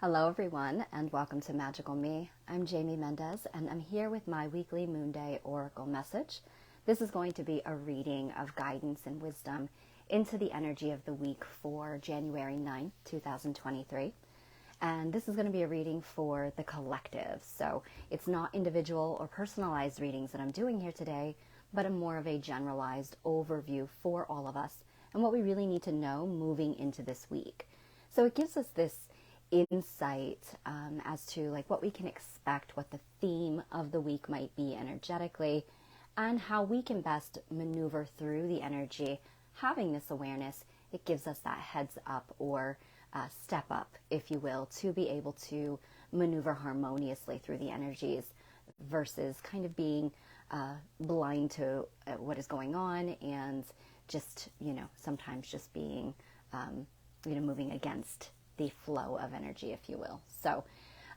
Hello everyone and welcome to Magical Me. I'm Jamie Mendez and I'm here with my weekly Moon Day Oracle message. This is going to be a reading of guidance and wisdom into the energy of the week for January 9th, 2023. And this is going to be a reading for the collective. So it's not individual or personalized readings that I'm doing here today, but a more of a generalized overview for all of us and what we really need to know moving into this week. So it gives us this insight as to what we can expect, what the theme of the week might be energetically, and how we can best maneuver through the energy. Having this awareness, it gives us that heads up or step up, if you will, to be able to maneuver harmoniously through the energies versus kind of being blind to what is going on and just, sometimes just being, moving against the flow of energy, if you will. So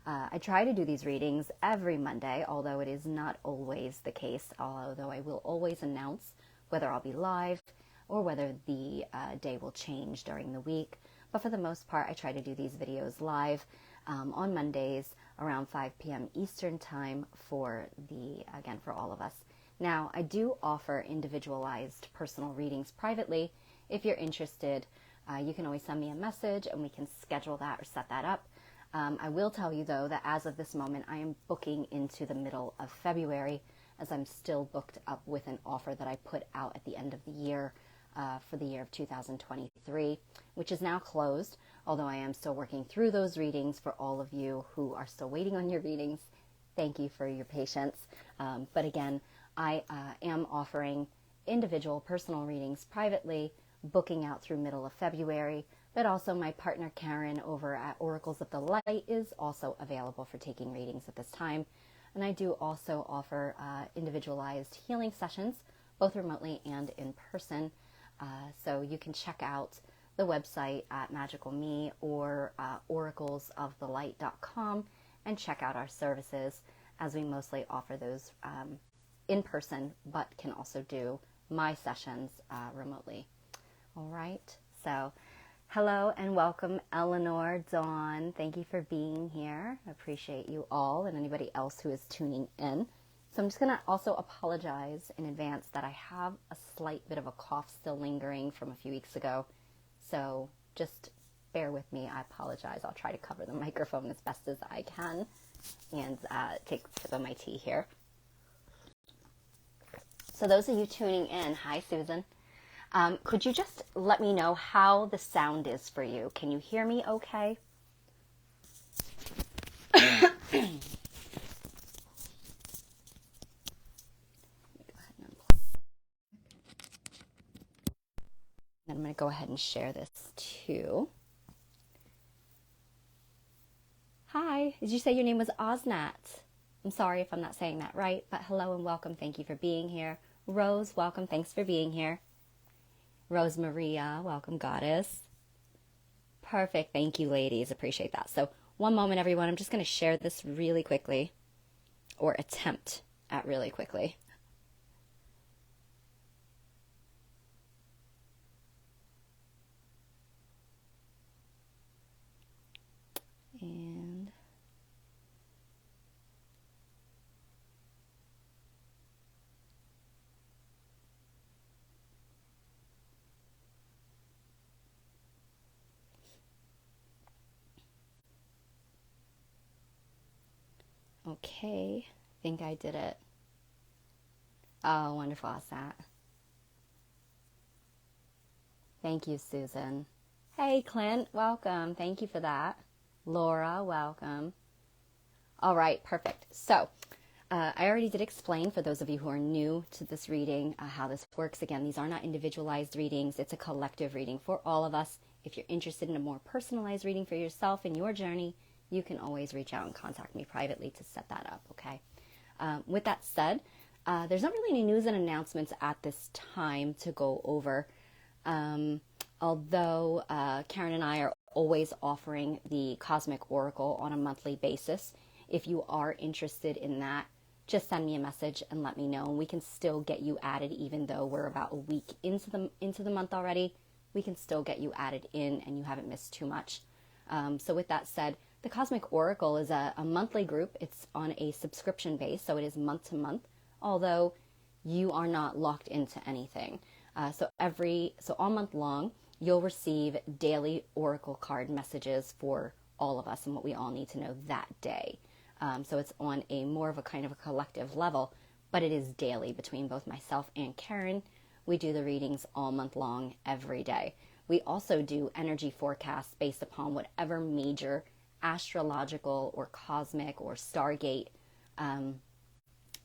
I try to do these readings every Monday, although it is not always the case, although I will always announce whether I'll be live or whether the day will change during the week. But for the most part, I try to do these videos live on Mondays around 5 p.m. Eastern time for all of us. Now, I do offer individualized personal readings privately. If you're interested, you can always send me a message and we can schedule that or set that up. I will tell you, though, that as of this moment, I am booking into the middle of February, as I'm still booked up with an offer that I put out at the end of the year for the year of 2023, which is now closed, although I am still working through those readings for all of you who are still waiting on your readings. Thank you for your patience. But again, I am offering individual personal readings privately, booking out through middle of February, but also my partner Karen over at Oracles of the Light is also available for taking readings at this time. And I do also offer individualized healing sessions, both remotely and in person. So you can check out the website at Magical Me or oraclesofthelight.com and check out our services, as we mostly offer those in person, but can also do my sessions remotely. All right, so hello and welcome, Eleanor, Dawn. Thank you for being here. I appreciate you all and anybody else who is tuning in. So I'm just going to also apologize in advance that I have a slight bit of a cough still lingering from a few weeks ago. So just bear with me. I apologize. I'll try to cover the microphone as best as I can and take a sip of my tea here. So those of you tuning in, hi, Susan. Could you just let me know how the sound is for you? Can you hear me okay? Then I'm going to go ahead and share this too. Hi, did you say your name was Osnat? I'm sorry if I'm not saying that right, but hello and welcome. Thank you for being here. Rose, welcome. Thanks for being here. Rose Maria, welcome, Goddess. Perfect. Thank you, ladies. Appreciate that. So one moment, everyone. I'm just going to share this really quickly, or attempt at really quickly. And okay, I think I did it. Oh, wonderful, Osnat. Thank you, Susan. Hey, Clint, welcome. Thank you for that. Laura, welcome. All right, perfect. So I already did explain, for those of you who are new to this reading, how this works. Again, these are not individualized readings. It's a collective reading for all of us. If you're interested in a more personalized reading for yourself and your journey, you can always reach out and contact me privately to set that up, okay? With that said, there's not really any news and announcements at this time to go over. Although Karen and I are always offering the Cosmic Oracle on a monthly basis. If you are interested in that, just send me a message and let me know. And we can still get you added, even though we're about a week into the month already. We can still get you added in and you haven't missed too much. So with that said, The Cosmic Oracle is a monthly group. It's on a subscription base, so it is month to month, although you are not locked into anything. So all month long, you'll receive daily Oracle card messages for all of us and what we all need to know that day. So it's on a more of a kind of a collective level, but it is daily between both myself and Karen. We do the readings all month long, every day. We also do energy forecasts based upon whatever major astrological or cosmic or Stargate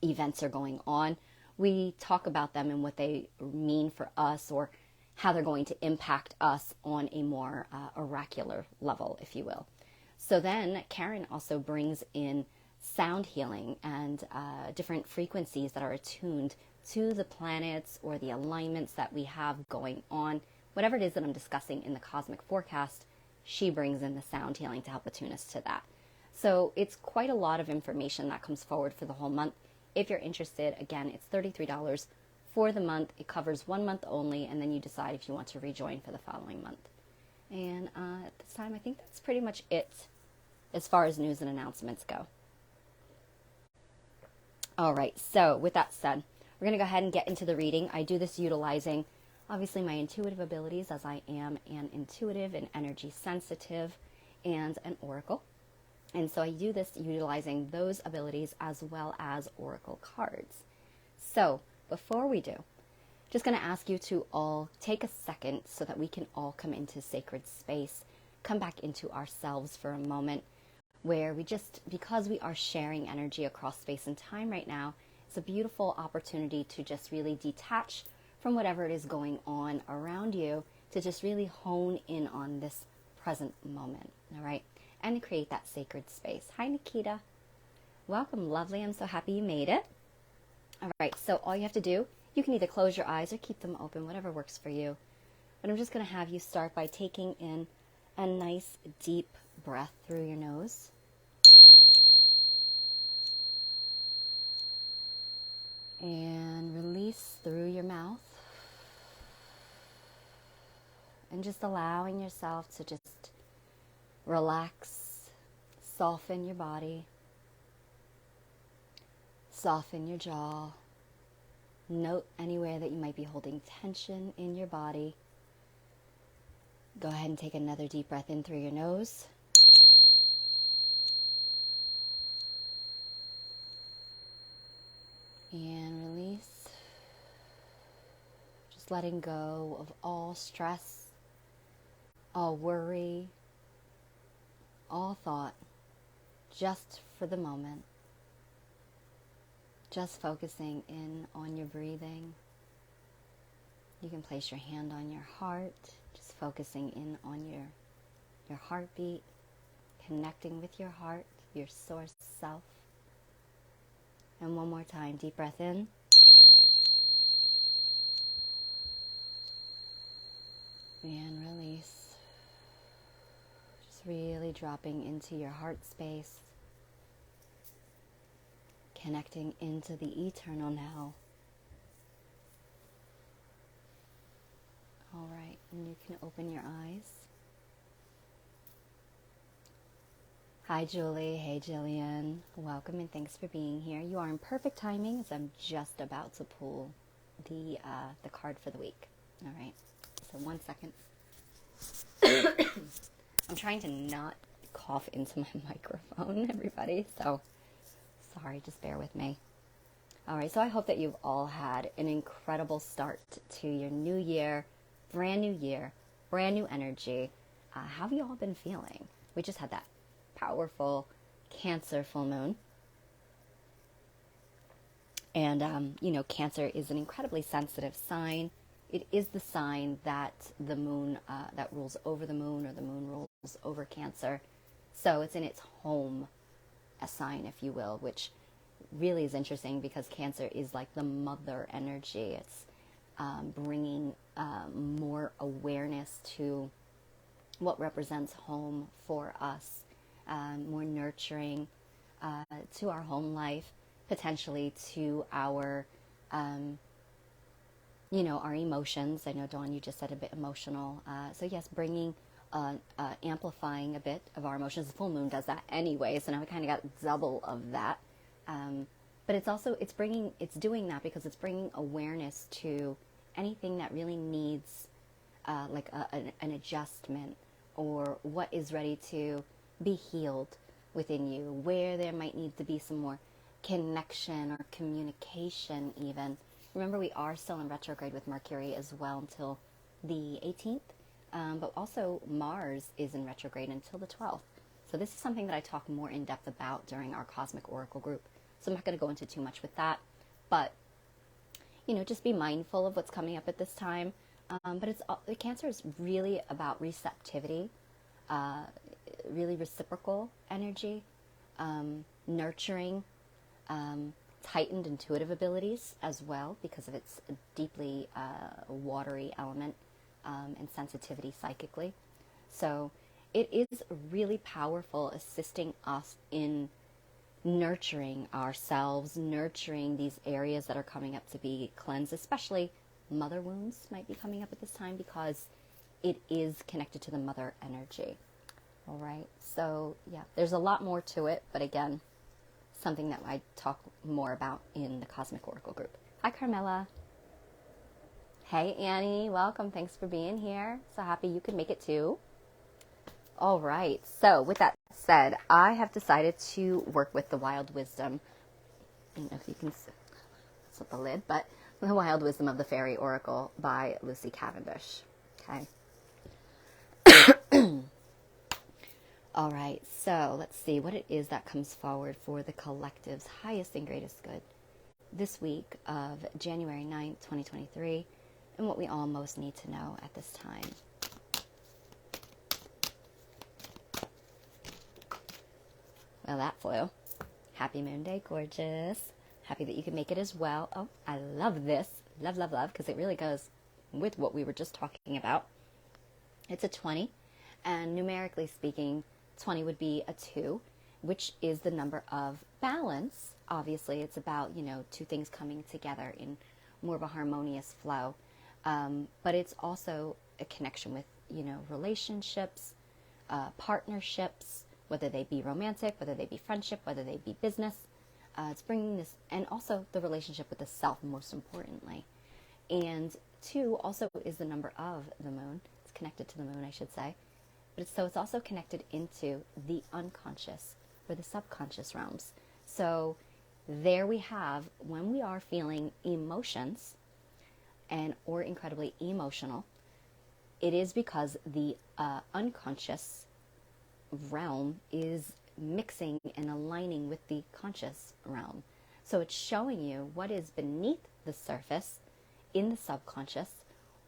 events are going on. We talk about them and what they mean for us, or how they're going to impact us on a more oracular level, if you will. So then Karen also brings in sound healing and different frequencies that are attuned to the planets or the alignments that we have going on. Whatever it is that I'm discussing in the cosmic forecast, she brings in the sound healing to help attune us to that. So it's quite a lot of information that comes forward for the whole month. If you're interested, again, it's $33 for the month. It covers 1 month only, and then you decide if you want to rejoin for the following month. And at this time, I think that's pretty much it as far as news and announcements go. All right, so with that said, we're going to go ahead and get into the reading. I do this utilizing, obviously, my intuitive abilities, as I am an intuitive and energy sensitive and an oracle. And so I do this utilizing those abilities as well as oracle cards. So before we do, just going to ask you to all take a second so that we can all come into sacred space, come back into ourselves for a moment, where because we are sharing energy across space and time right now, it's a beautiful opportunity to just really detach from whatever it is going on around you, to just really hone in on this present moment, all right? And to create that sacred space. Hi, Nikita. Welcome, lovely. I'm so happy you made it. All right, so all you have to do, you can either close your eyes or keep them open, whatever works for you. But I'm just going to have you start by taking in a nice deep breath through your nose. And release through your mouth. And just allowing yourself to just relax, soften your body, soften your jaw. Note anywhere that you might be holding tension in your body. Go ahead and take another deep breath in through your nose. And release. Just letting go of all stress, all worry, all thought, just for the moment. Just focusing in on your breathing. You can place your hand on your heart, just focusing in on your heartbeat, connecting with your heart, your source self. And one more time, deep breath in. And release. Just really dropping into your heart space. Connecting into the eternal now. All right, and you can open your eyes. Hi, Julie. Hey, Jillian. Welcome and thanks for being here. You are in perfect timing as I'm just about to pull the card for the week. All right, so 1 second. I'm trying to not cough into my microphone, everybody, so sorry, just bear with me. All right, so I hope that you've all had an incredible start to your new year, brand new energy. How have you all been feeling? We just had that powerful Cancer full moon. And, Cancer is an incredibly sensitive sign. It is the sign that the moon, that rules over the moon, or the moon rules over Cancer. So it's in its home, a sign, if you will, which really is interesting because Cancer is like the mother energy. It's bringing more awareness to what represents home for us, more nurturing to our home life, potentially to our, our emotions. I know, Dawn, you just said a bit emotional. So yes, bringing amplifying a bit of our emotions. The full moon does that anyway, so now we kind of got double of that. But it's doing that because it's bringing awareness to anything that really needs an adjustment, or what is ready to be healed within you, where there might need to be some more connection or communication even. Remember, we are still in retrograde with Mercury as well until the 18th, but also Mars is in retrograde until the 12th. So this is something that I talk more in depth about during our Cosmic Oracle group. So I'm not going to go into too much with that, but just be mindful of what's coming up at this time. But the Cancer is really about receptivity, really reciprocal energy, nurturing, heightened intuitive abilities as well because of its deeply watery element and sensitivity psychically. So it is really powerful, assisting us in nurturing ourselves, nurturing these areas that are coming up to be cleansed, especially mother wounds might be coming up at this time because it is connected to the mother energy. All right, so yeah, there's a lot more to it, but again, something that I talk more about in the Cosmic Oracle group. Hi, Carmela. Hey, Annie, welcome. Thanks for being here. So happy you could make it too. All right, so with that said, I have decided to work with the Wild Wisdom. I don't know if you can slip the lid, but The Wild Wisdom of the Fairy Oracle by Lucy Cavendish. Okay. All right, so let's see what it is that comes forward for the collective's highest and greatest good this week of January 9th, 2023, and what we all most need to know at this time. Well, that flew. Happy Moon Day, gorgeous. Happy that you can make it as well. Oh, I love this. Love, love, love, because it really goes with what we were just talking about. It's a 20, and numerically speaking, 20 would be a 2, which is the number of balance. Obviously, it's about, two things coming together in more of a harmonious flow. But it's also a connection with, relationships, partnerships, whether they be romantic, whether they be friendship, whether they be business. It's bringing this, and also the relationship with the self, most importantly. And 2 also is the number of the moon. It's connected to the moon, I should say. But it's also connected into the unconscious or the subconscious realms. So there we have, when we are feeling emotions or incredibly emotional, it is because the unconscious realm is mixing and aligning with the conscious realm. So it's showing you what is beneath the surface in the subconscious,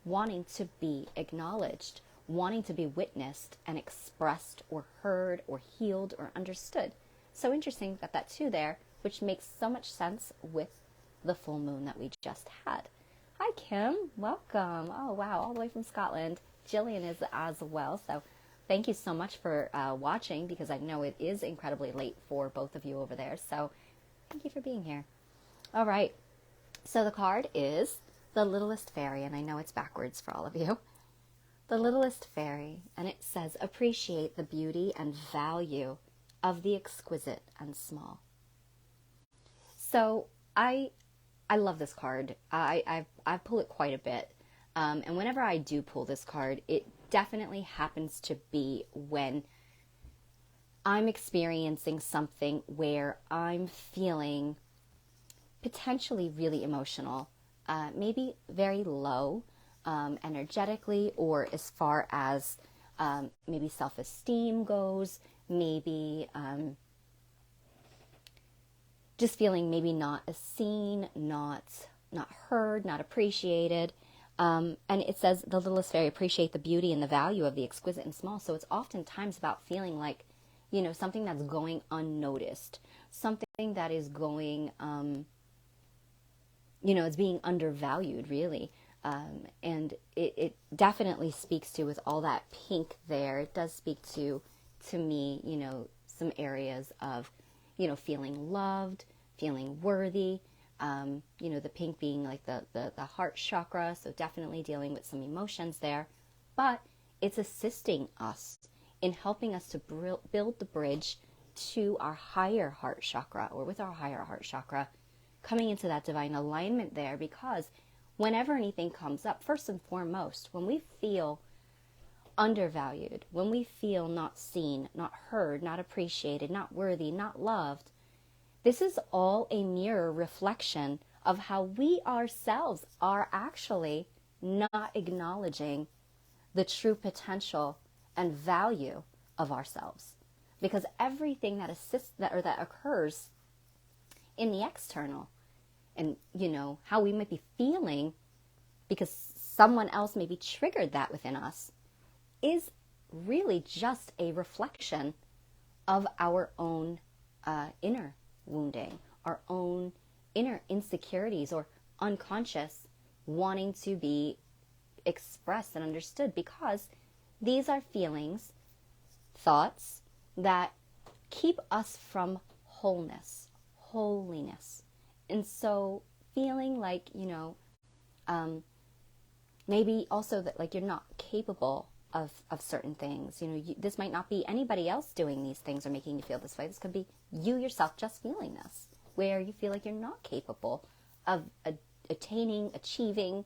wanting to be acknowledged, wanting to be witnessed and expressed or heard or healed or understood. So interesting that 2 there, which makes so much sense with the full moon that we just had. Hi, Kim. Welcome. Oh, wow. All the way from Scotland. Jillian is as well. So thank you so much for watching, because I know it is incredibly late for both of you over there. So thank you for being here. All right. So the card is the Littlest Fairy, and I know it's backwards for all of you. The Littlest Fairy, and it says, appreciate the beauty and value of the exquisite and small. So I love this card. I pull it quite a bit. And whenever I do pull this card, it definitely happens to be when I'm experiencing something where I'm feeling potentially really emotional, maybe very low energetically, or as far as maybe self-esteem goes, maybe just feeling maybe not seen, not heard, not appreciated. And it says, the Littlest Fairy, appreciate the beauty and the value of the exquisite and small. So it's oftentimes about feeling like, something that's going unnoticed, something that is going, it's being undervalued, really. And it definitely speaks to, with all that pink there, it does speak to me, some areas of, feeling loved, feeling worthy, the pink being like the heart chakra, so definitely dealing with some emotions there. But It's assisting us in helping us to build the bridge to our higher heart chakra, or with our higher heart chakra, coming into that divine alignment there. Because whenever anything comes up, first and foremost, when we feel undervalued, when we feel not seen, not heard, not appreciated, not worthy, not loved, this is all a mirror reflection of how we ourselves are actually not acknowledging the true potential and value of ourselves. Because everything that that occurs in the external, and how we might be feeling because someone else maybe triggered that within us, is really just a reflection of our own inner wounding, our own inner insecurities, or unconscious wanting to be expressed and understood, because these are feelings, thoughts that keep us from wholeness, holiness. And so feeling like, maybe also that like you're not capable of certain things. This might not be anybody else doing these things or making you feel this way. This could be you yourself just feeling this, where you feel like you're not capable of attaining, achieving,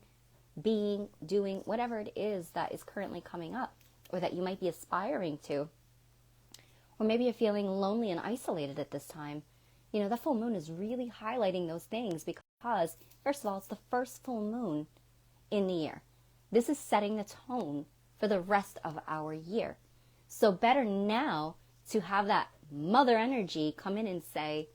being, doing whatever it is that is currently coming up, or that you might be aspiring to. Or maybe you're feeling lonely and isolated at this time. The full moon is really highlighting those things because, first of all, it's the first full moon in the year. This is setting the tone for the rest of our year. So better now to have that mother energy come in and say,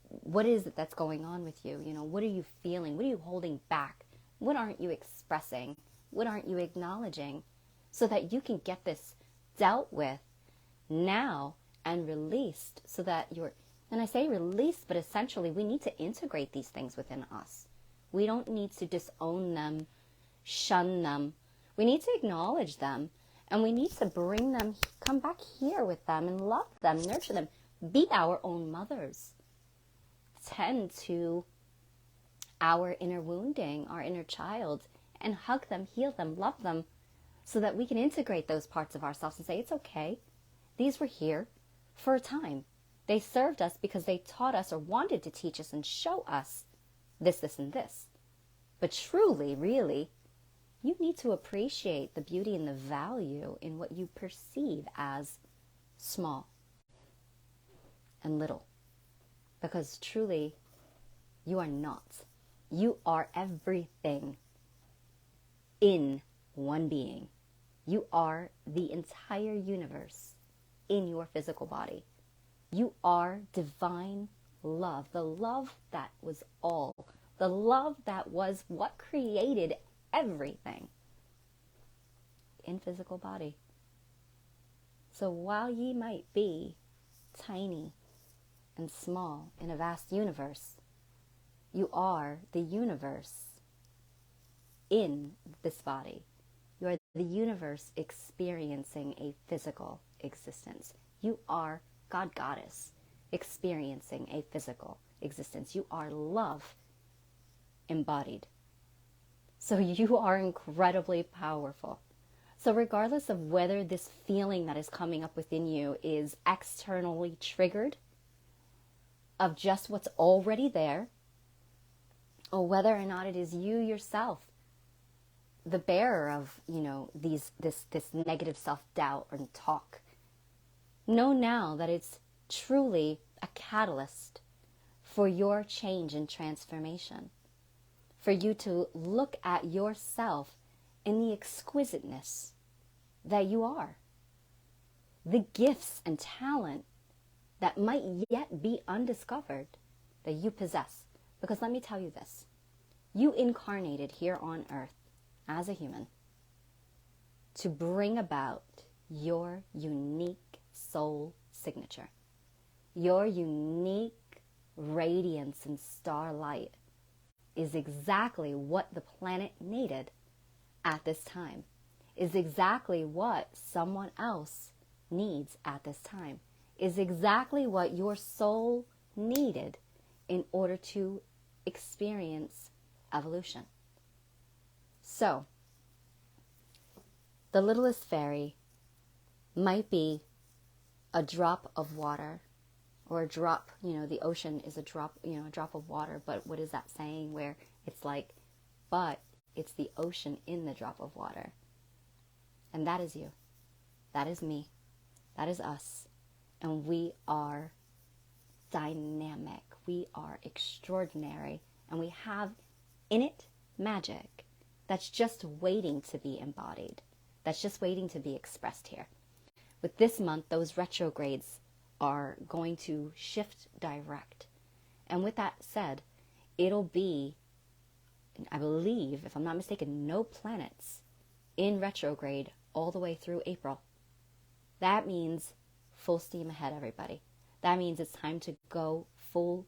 what is it that's going on with you? What are you feeling? What are you holding back? What aren't you expressing? What aren't you acknowledging? So that you can get this dealt with now and released, so that and I say released, but essentially we need to integrate these things within us. We don't need to disown them, shun them. We need to acknowledge them, and we need to bring them, come back here with them and love them, nurture them, be our own mothers. Tend to our inner wounding, our inner child, and hug them, heal them, love them, so that we can integrate those parts of ourselves and say, it's okay. These were here for a time. They served us because they taught us or wanted to teach us and show us this, this, and this. But truly, really, you need to appreciate the beauty and the value in what you perceive as small and little. Because truly, you are not. You are everything in one being. You are the entire universe in your physical body. You are divine love, the love that was all, the love that was what created everything in physical body. So while ye might be tiny and small in a vast universe, you are the universe in this body. You are the universe experiencing a physical existence. You are God Goddess experiencing a physical existence. You are love embodied. So you are incredibly powerful. So regardless of whether this feeling that is coming up within you is externally triggered of just what's already there, or whether or not it is you yourself, the bearer of, this negative self-doubt and talk, know now that it's truly a catalyst for your change and transformation, for you to look at yourself in the exquisiteness that you are, the gifts and talent that might yet be undiscovered that you possess. Because let me tell you this, you incarnated here on earth as a human to bring about your unique soul signature, your unique radiance and starlight is exactly what the planet needed at this time, is exactly what someone else needs at this time, is exactly what your soul needed in order to experience evolution. So, The littlest fairy might be a drop of water, or a drop, the ocean is a drop, a drop of water. But what is that saying where it's like, but it's the ocean in the drop of water? And that is you. That is me. That is us. And we are dynamic. We are extraordinary. And we have in it magic that's just waiting to be embodied. That's just waiting to be expressed here. With this month, those retrogrades are going to shift direct. And with that said, it'll be, I believe, if I'm not mistaken, no planets in retrograde all the way through April. That means full steam ahead, everybody. That means it's time to go full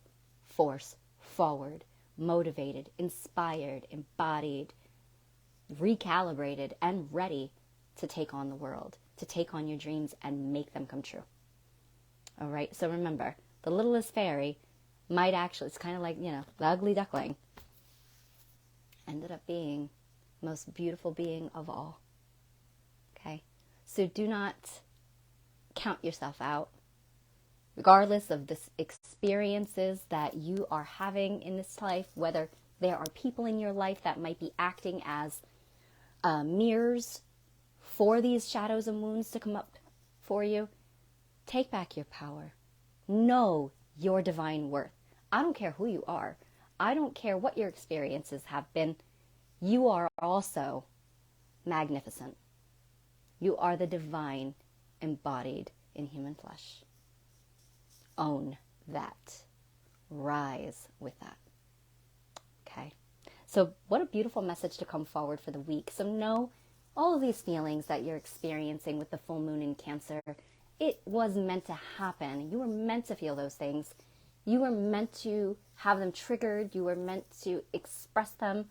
force forward, motivated, inspired, embodied, recalibrated, and ready to take on the world, to take on your dreams and make them come true. All right, so remember, the littlest fairy might actually, it's kind of like, the ugly duckling, ended up being the most beautiful being of all. Okay, so do not count yourself out. Regardless of the experiences that you are having in this life, whether there are people in your life that might be acting as mirrors for these shadows and wounds to come up for you, take back your power. Know your divine worth. I don't care who you are. I don't care what your experiences have been. You are also magnificent. You are the divine embodied in human flesh. Own that. Rise with that. Okay. So what a beautiful message to come forward for the week. So know all of these feelings that you're experiencing with the full moon in Cancer, it was meant to happen. You were meant to feel those things. You were meant to have them triggered. You were meant to express them,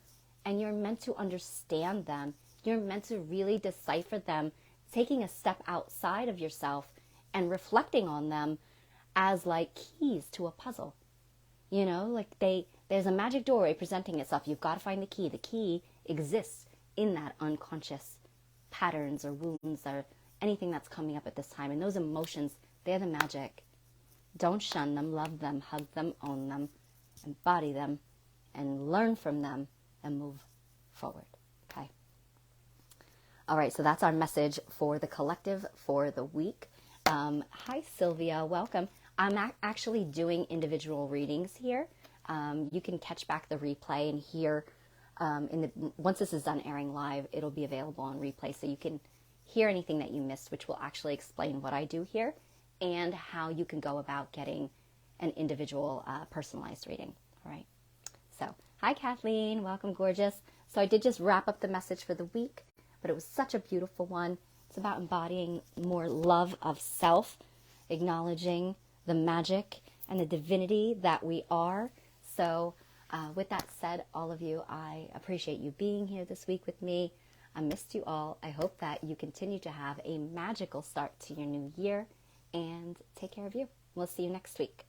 and you're meant to understand them. You're meant to really decipher them, taking a step outside of yourself and reflecting on them as like keys to a puzzle. There's a magic doorway presenting itself. You've got to find the key. The key exists in that unconscious patterns or wounds or anything that's coming up at this time. And those emotions, they're the magic. Don't shun them, love them, hug them, own them, embody them, and learn from them and move forward. Okay. All right, so that's our message for the collective for the week. Hi, Sylvia. Welcome. I'm actually doing individual readings here. You can catch back the replay and hear, once this is done airing live, it'll be available on replay, so you can hear anything that you missed, which will actually explain what I do here and how you can go about getting an individual personalized reading. All right. So, hi, Kathleen. Welcome, gorgeous. So I did just wrap up the message for the week, but it was such a beautiful one. It's about embodying more love of self, acknowledging the magic and the divinity that we are. So with that said, all of you, I appreciate you being here this week with me. I missed you all. I hope that you continue to have a magical start to your new year, and take care of you. We'll see you next week.